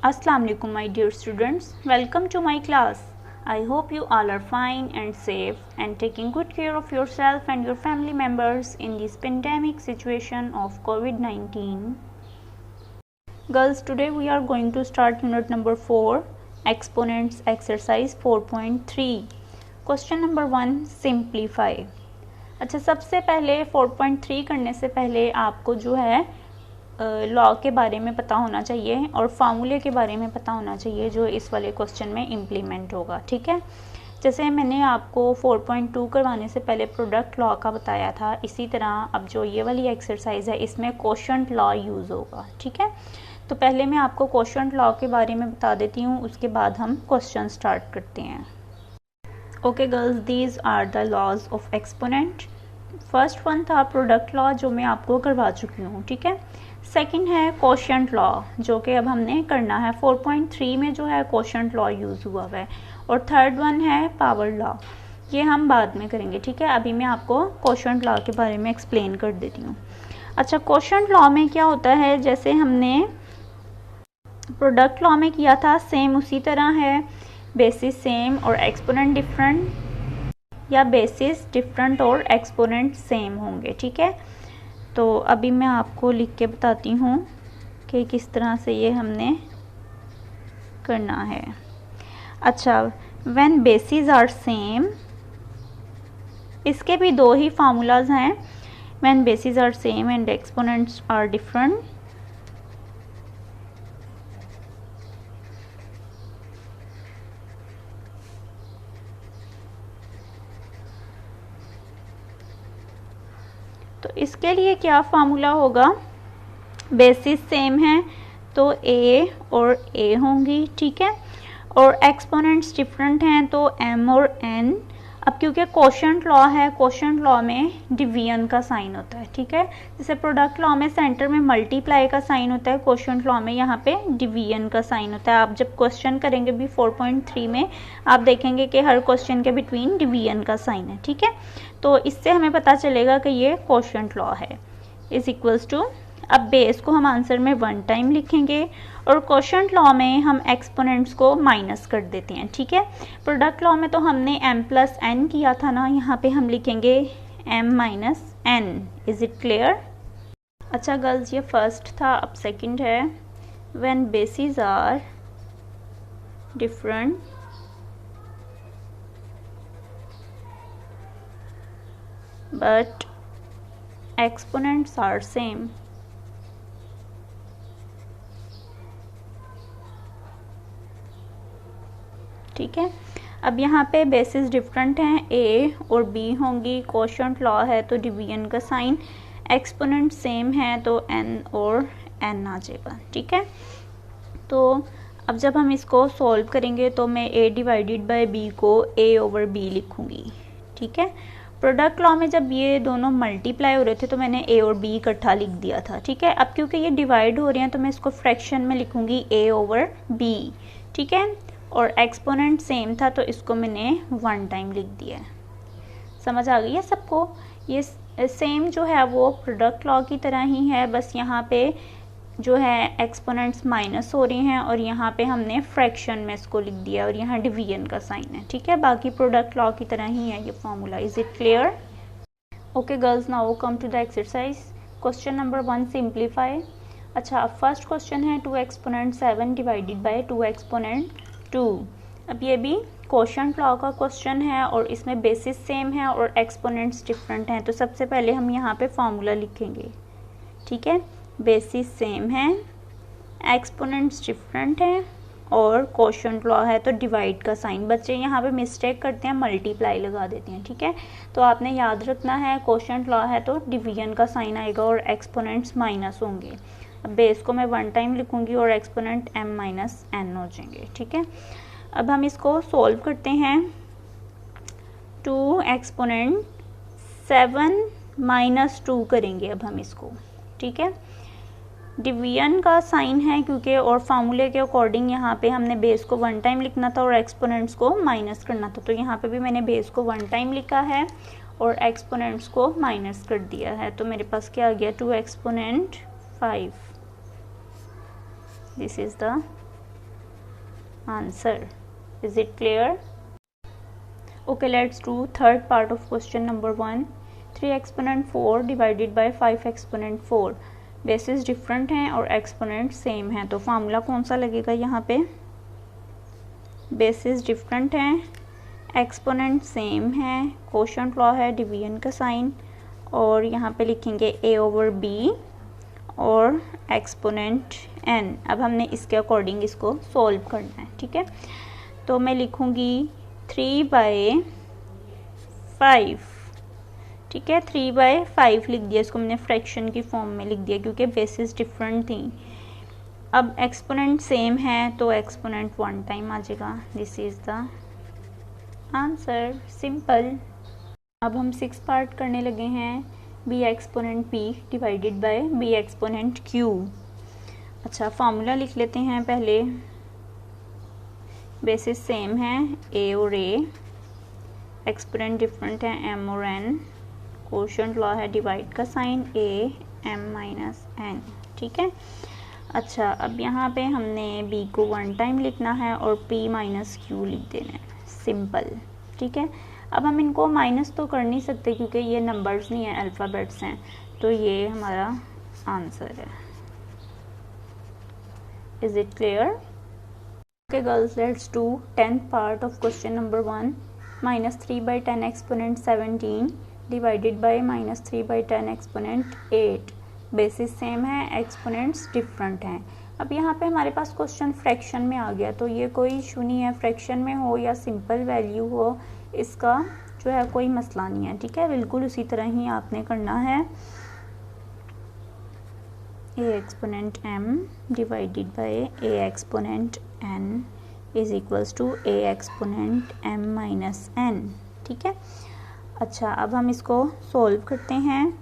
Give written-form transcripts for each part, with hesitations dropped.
Assalamu alaikum my dear students, welcome to my class. I hope you all are fine and safe and taking good care of yourself and your family members in this pandemic situation of COVID-19. Girls, today we are going to start unit number 4, exponents exercise 4.3. Question number 1, simplify. अच्छा, सबसे पहले 4.3 करने से पहले आपको जो है law के बारे में पता होना चाहिए और फार्मूले के बारे में पता होना चाहिए जो इस वाले क्वेश्चन में इम्प्लीमेंट होगा। ठीक है, जैसे मैंने आपको 4.2 करवाने से पहले प्रोडक्ट लॉ का बताया था, इसी तरह अब जो ये वाली एक्सरसाइज है इसमें क्वोशंट लॉ यूज़ होगा। ठीक है, तो पहले मैं आपको क्वोशंट लॉ के बारे में बता देती हूँ, उसके बाद हम क्वेश्चन स्टार्ट करते हैं। Okay girls, these are the laws of exponent. First one था प्रोडक्ट लॉ जो मैं आपको करवा चुकी हूँ। ठीक है, सेकंड है क्वोशंट लॉ जो कि अब हमने करना है। 4.3 में जो है क्वोशंट लॉ यूज़ हुआ है। और थर्ड वन है पावर लॉ, ये हम बाद में करेंगे। ठीक है, अभी मैं आपको क्वोशंट लॉ के बारे में एक्सप्लेन कर देती हूँ। अच्छा, क्वोशंट लॉ में क्या होता है, जैसे हमने प्रोडक्ट लॉ में किया था सेम उसी तरह है, बेसिस सेम और एक्सपोनेंट डिफरेंट, या बेसिस डिफरेंट और एक्सपोनेंट सेम होंगे। ठीक है, तो अभी मैं आपको लिख के बताती हूँ कि किस तरह से ये हमने करना है। अच्छा, व्हेन बेसिस आर सेम, इसके भी दो ही फार्मूलाज हैं, when bases are same and exponents are different. तो इसके लिए क्या फार्मूला होगा, बेसिस सेम है तो a और a होंगी। ठीक है, और एक्सपोनेंट्स डिफरेंट हैं तो m और n। अब क्योंकि क्वोशंट लॉ है, क्वोशंट लॉ में डिवीजन का साइन होता है। ठीक है, जैसे प्रोडक्ट लॉ में सेंटर में मल्टीप्लाई का साइन होता है, क्वोशंट लॉ में यहाँ पे डिवीजन का साइन होता है। आप जब क्वेश्चन करेंगे भी 4.3 में, आप देखेंगे कि हर क्वेश्चन के बिटवीन डिवीजन का साइन है। ठीक है, तो इससे हमें पता चलेगा कि ये क्वोशंट लॉ है। इज इक्वल्स टू, अब बेस को हम आंसर में 1 टाइम लिखेंगे और क्वोशंट लॉ में हम एक्सपोनेंट्स को माइनस कर देते हैं। ठीक है, प्रोडक्ट लॉ में तो हमने m प्लस n किया था ना, यहाँ पे हम लिखेंगे m minus n। Is it clear? अच्छा गर्ल्स, ये फर्स्ट था। अब सेकंड है, when bases are different but exponents are same. ठीक है, अब यहाँ पे बेसिस डिफरेंट हैं, a और b होंगी, क्वोशंट लॉ है तो डिवीजन का साइन, एक्सपोनेंट सेम है तो n और n आ जाएगा। ठीक है, तो अब जब हम इसको सॉल्व करेंगे तो मैं a डिवाइडेड बाय b को a ओवर b लिखूंगी। ठीक है, प्रोडक्ट लॉ में जब ये दोनों मल्टीप्लाई हो रहे थे तो मैंने a और b इकट्ठा लिख दिया था। ठीक है, अब क्योंकि ये डिवाइड हो रहे हैं तो मैं इसको फ्रैक्शन में लिखूंगी a ओवर b। ठीक है, और एक्सपोनेंट सेम था तो इसको मैंने 1 टाइम लिख दिया है। समझ आ गई है सबको? ये सेम जो है वो प्रोडक्ट लॉ की तरह ही है, बस यहाँ पे जो है एक्सपोनेंट्स माइनस हो रहे हैं और यहाँ पे हमने फ्रैक्शन में इसको लिख दिया और यहाँ डिवीजन का साइन है। ठीक है, बाकी प्रोडक्ट लॉ की तरह ही है ये formula. Is it clear? Okay girls, now come to the exercise. Question number 1, simplify. अच्छा, अब फर्स्ट क्वेश्चन है 2 एक्सपोनेंट 7 डिवाइडेड बाय 2 एक्सपोनेंट 2। अब ये भी क्वोशंट लॉ का क्वेश्चन है और इसमें बेसिस सेम है और एक्सपोनेंट्स डिफरेंट हैं। तो सबसे पहले हम यहाँ पे फॉर्मूला लिखेंगे। ठीक है, बेसिस सेम है, एक्सपोनेंट्स डिफरेंट हैं और क्वोशंट लॉ है तो डिवाइड का साइन। बच्चे यहाँ पे मिस्टेक करते हैं, मल्टीप्लाई लगा देते हैं। ठीक है, तो आपने याद रखना है क्वोशंट लॉ है तो डिवीजन का साइन आएगा और एक्सपोनेंट्स माइनस होंगे। अब बेस को मैं 1 टाइम लिखूंगी और एक्सपोनेंट m माइनस n हो जाएंगे। ठीक है, अब हम इसको सॉल्व करते हैं। 2 एक्सपोनेंट 7 माइनस 2 करेंगे अब हम इसको। ठीक है, डिवीजन का साइन है क्योंकि, और फार्मूले के अकॉर्डिंग यहाँ पे हमने बेस को 1 टाइम लिखना था और एक्सपोनेंट्स को माइनस करना था। तो यहाँ पे भी मैंने बेस को 1 टाइम लिखा है और एक्सपोनेंट्स को माइनस कर दिया है। तो मेरे पास क्या आ गया, 2 exponent 5। This is the answer. Is it clear? Okay, let's do third part of question number 1. 3 exponent 4 divided by 5 exponent 4. Basis different हैं और एक्सपोनेंट सेम है, तो फार्मूला कौन सा लगेगा यहाँ पे? बेसिस डिफरेंट हैं, एक्सपोनेंट सेम है, कोशेंट लॉ है, डिवीजन का साइन, और यहाँ पे लिखेंगे a/b और एक्सपोनेंट n। अब हमने इसके अकॉर्डिंग इसको सॉल्व करना है, ठीक है। तो मैं लिखूँगी 3/5, ठीक है, 3/5 लिख दिया, इसको मैंने फ्रैक्शन की फॉर्म में लिख दिया क्योंकि बेसिस डिफरेंट थी। अब एक्सपोनेंट सेम है तो एक्सपोनेंट 1 टाइम आ जाएगा। This is the answer, simple. अब हम 6 पार्ट करने लगे हैं, b exponent p divided by b exponent q। अच्छा, फार्मूला लिख लेते हैं पहले। बेसिस सेम है a और a, एक्सपोनेंट डिफरेंट है m और n, कोशेंट लॉ है डिवाइड का साइन a m - n, ठीक है। अच्छा, अब यहाँ पे हमने b को 1 टाइम लिखना है और p - q लिख देना है, सिंपल, ठीक है। अब हम इनको माइनस तो कर नहीं सकते क्योंकि ये नंबर्स नहीं है, अल्फ़ाबेट्स हैं, तो ये हमारा आंसर है। Is it clear? Okay girls, let's do 10th part of question number 1। -3/10 exponent 17 divided by -3/10 exponent 8। Basis same है, एक्सपोनेंट्स डिफरेंट हैं। अब यहाँ पे हमारे पास क्वेश्चन फ्रैक्शन में आ गया, तो ये कोई इशू नहीं है, फ्रैक्शन में हो या सिंपल वैल्यू हो, इसका जो है कोई मसला नहीं है, ठीक है। बिल्कुल उसी तरह ही आपने करना है। a exponent m divided by a exponent n is equals to a exponent m - n, ठीक है। अच्छा, अब हम इसको सॉल्व करते हैं।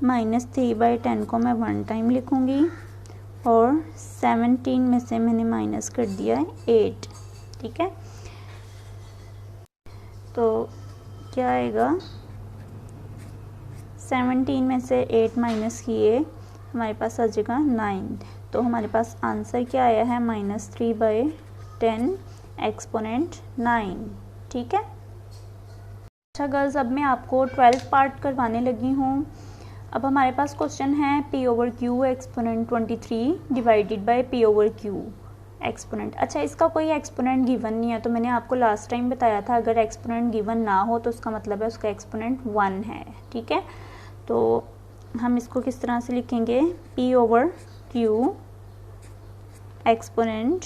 -3/10 को मैं 1 टाइम लिखूँगी और 17 में से मैंने माइनस कर दिया है 8, ठीक है। तो क्या आएगा, 17 में से 8 माइनस किए, हमारे पास आ जाएगा 9। तो हमारे पास आंसर क्या आया है, -3/10 एक्सपोनेंट 9, ठीक है। अच्छा गर्ल्स, अब मैं आपको 12th पार्ट करवाने लगी हूँ। अब हमारे पास क्वेश्चन है p/q exponent 23 divided by p/q exponent. अच्छा, इसका कोई एक्सपोनेंट गिवन नहीं है, तो मैंने आपको लास्ट टाइम बताया था अगर एक्सपोनेंट गिवन ना हो तो उसका मतलब है उसका एक्सपोनेंट 1 है, ठीक है। तो हम इसको किस तरह से लिखेंगे, p/q एक्सपोनेंट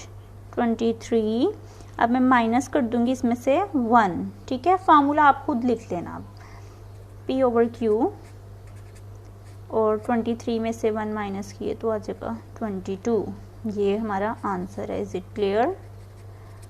23। अब मैं माइनस कर दूंगी इसमें से 1, ठीक है। फार्मूला आप खुद लिख लेना। अब p/q और 23 में से 1 माइनस किए तो आ जाएगा 22। ये हमारा आंसर है। Is it clear?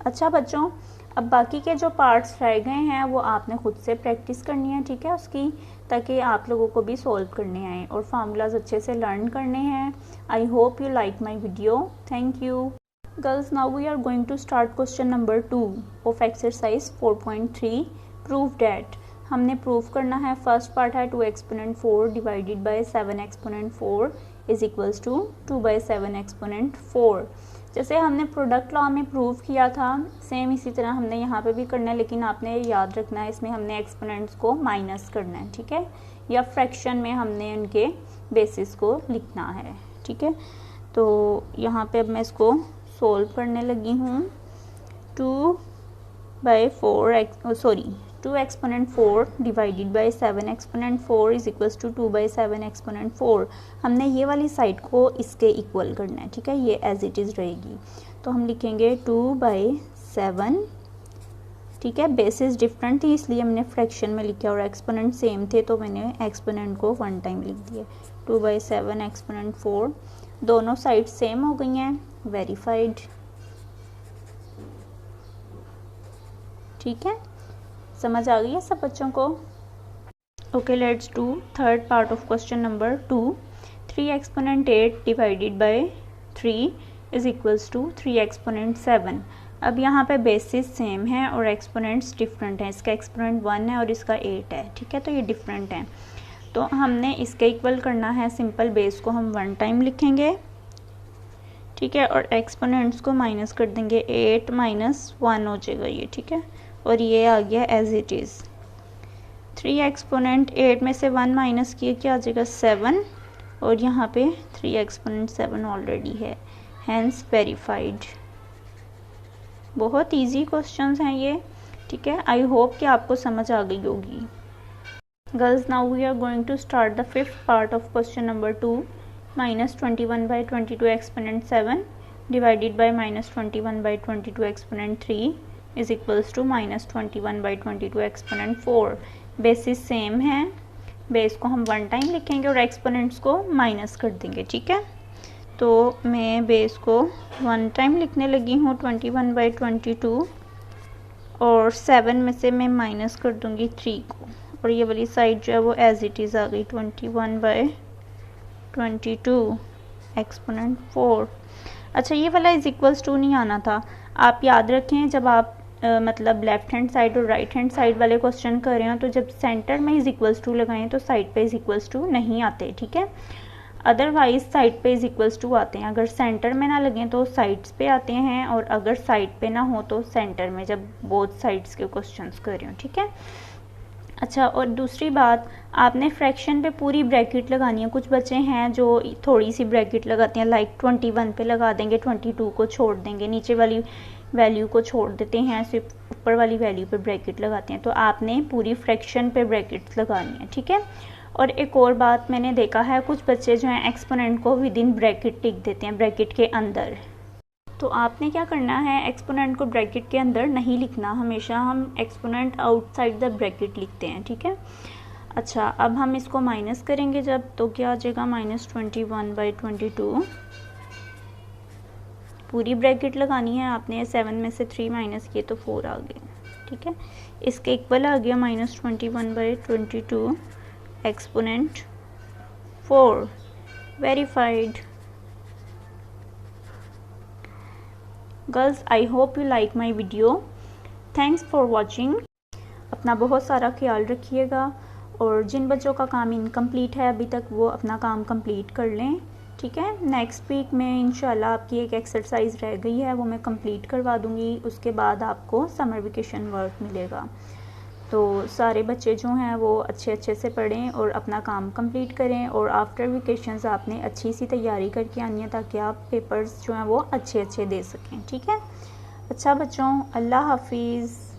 अच्छा बच्चों, अब बाकी के जो पार्ट्स रह गए हैं वो आपने खुद से प्रैक्टिस करनी है, ठीक है, उसकी, ताकि आप लोगों को भी सॉल्व करने आए और फार्मूलाज अच्छे से लर्न करने हैं। I hope you like my video. Thank you girls. Now we are going to start question number 2 of exercise 4.3। Prove that. हमने प्रूफ करना है, फर्स्ट पार्ट है 2 exponent 4 divided by 7 exponent 4 is equals to 2/7 exponent 4। जैसे हमने product law में prove किया था, same इसी तरह हमने यहाँ पे भी करना है, लेकिन आपने याद रखना है इसमें हमने एक्सपोनेंट्स को माइनस करना है, ठीक है, या फ्रैक्शन में हमने उनके बेसिस को लिखना है, ठीक है। तो यहाँ पे अब मैं इसको सोल्व करने लगी हूँ। 2 exponent 4 divided by 7 exponent 4 is equals to 2/7 exponent 4। हमने ये वाली साइड को इसके इक्वल करना है, ठीक है, ये एज इट इज़ रहेगी। तो हम लिखेंगे 2/7, ठीक है। बेसिस डिफरेंट थी इसलिए हमने फ्रैक्शन में लिखा और एक्सपोनेंट सेम थे तो मैंने एक्सपोनेंट को 1 टाइम लिख दिया। 2/7 एक्सपोनेंट 4, दोनों साइड सेम हो गई हैं, वेरीफाइड, ठीक है। समझ आ गई है सब बच्चों को? Okay, let's do third part of question number 2। 3 exponent 8 divided by 3 is equals to 3 exponent 7। अब यहाँ पे बेसिस सेम है और एक्सपोनेंट्स डिफरेंट हैं। इसका एक्सपोनेंट 1 है और इसका 8 है, ठीक है, तो ये डिफरेंट हैं। तो हमने इसके इक्वल करना है, सिंपल बेस को हम 1 टाइम लिखेंगे, ठीक है, और एक्सपोनेंट्स को माइनस कर देंगे, 8 माइनस 1 हो जाएगा ये, ठीक है, और ये आ गया एज इट इज़। 3 एक्सपोनेंट 8 में से 1 माइनस किए क्या आ जाएगा 7, और यहाँ पे 3 एक्सपोनेंट 7 ऑलरेडी है, हैंस वेरीफाइड। बहुत इजी क्वेश्चंस हैं ये, ठीक है। आई होप कि आपको समझ आ गई होगी। Girls, now we are going to start the 5th part of question number 2, -21/22 exponent 7 divided by -21/22 exponent 3 is equals to -21/22 exponent 4। Bases same है, बेस को हम 1 टाइम लिखेंगे और एक्सपोनेंट्स को माइनस कर देंगे, ठीक है। तो मैं बेस को 1 टाइम लिखने लगी हूँ 21/22, और 7 में से मैं माइनस कर दूँगी 3 को, और ये वाली साइड जो है वो एज इट इज़ आ गई 21/22 एक्सपोनेंट 4। अच्छा, ये वाला इज इक्वल्स टू नहीं आना था। आप याद रखें, जब आप मतलब लेफ्ट हैंड साइड और राइट हैंड साइड वाले क्वेश्चन कर रहे हो तो जब सेंटर में इज इक्वल्स टू लगाएं तो साइड पे इज इक्वल्स टू नहीं आते, ठीक है। अदरवाइज साइड पे इज इक्वल्स टू आते हैं। अगर सेंटर में ना लगें तो साइड्स पे आते हैं, और अगर साइड पे ना हो तो सेंटर में, जब बोथ साइड्स के क्वेश्चंस कर रहे हो, ठीक है। अच्छा, और दूसरी बात, आपने फ्रैक्शन पे पूरी ब्रैकेट लगानी है। कुछ बच्चे हैं जो थोड़ी सी ब्रैकेट लगाते हैं, लाइक 21 पे लगा देंगे, 22 को छोड़ देंगे, नीचे वाली वैल्यू को छोड़ देते हैं, सिर्फ ऊपर वाली वैल्यू पे ब्रैकेट लगाते हैं। तो आपने पूरी फ्रैक्शन पे ब्रैकेट्स लगानी है, ठीक है। और एक और बात मैंने देखा है, कुछ बच्चे जो हैं एक्सपोनेंट को विद इन ब्रैकेट लिख देते हैं, ब्रैकेट के अंदर। तो आपने क्या करना है, एक्सपोनेंट को ब्रैकेट के अंदर नहीं लिखना, हमेशा हम एक्सपोनेंट आउटसाइड द ब्रैकेट लिखते हैं, ठीक है। अच्छा, अब हम इसको माइनस करेंगे जब, तो क्या आ जाएगा -21/22। पूरी ब्रैकेट लगानी है आपने, 7 में से 3 माइनस किए तो 4 आ गए, ठीक है। इसके इक्वल आ गया -21/22 exponent 4, verified. Girls, I hope you like my video, thanks for watching. अपना बहुत सारा ख्याल रखिएगा, और जिन बच्चों का काम इनकम्प्लीट है अभी तक वो अपना काम कंप्लीट कर लें, ठीक है। नेक्स्ट वीक में इंशाल्लाह आपकी एक एक्सरसाइज रह गई है, वो मैं कंप्लीट करवा दूँगी, उसके बाद आपको समर वेकेशन वर्क मिलेगा। तो सारे बच्चे जो हैं वो अच्छे से पढ़ें और अपना काम कंप्लीट करें, और आफ्टर वेकेशंस आपने अच्छी सी तैयारी करके आनी है ताकि आप पेपर्स जो हैं वो अच्छे दे सकें, ठीक है। अच्छा बच्चों, अल्लाह हाफिज़।